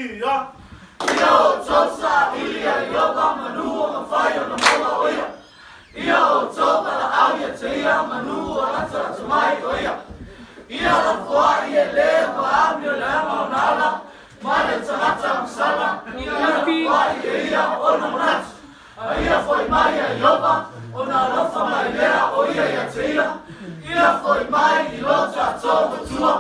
ia. Ia o tosa ilia ioga manua ma whaia na mola o ia. Ia o topa la auia te ia manua ata ata mai o ia. Ia la fuai e le wa amio le ama o nala. Mane tangata masala. Ia la fuai e ia o na manatu. A ia foi mai a ioga. O na lofa mai lea o ia ia te ia. Ia foi mai i lota toa tua.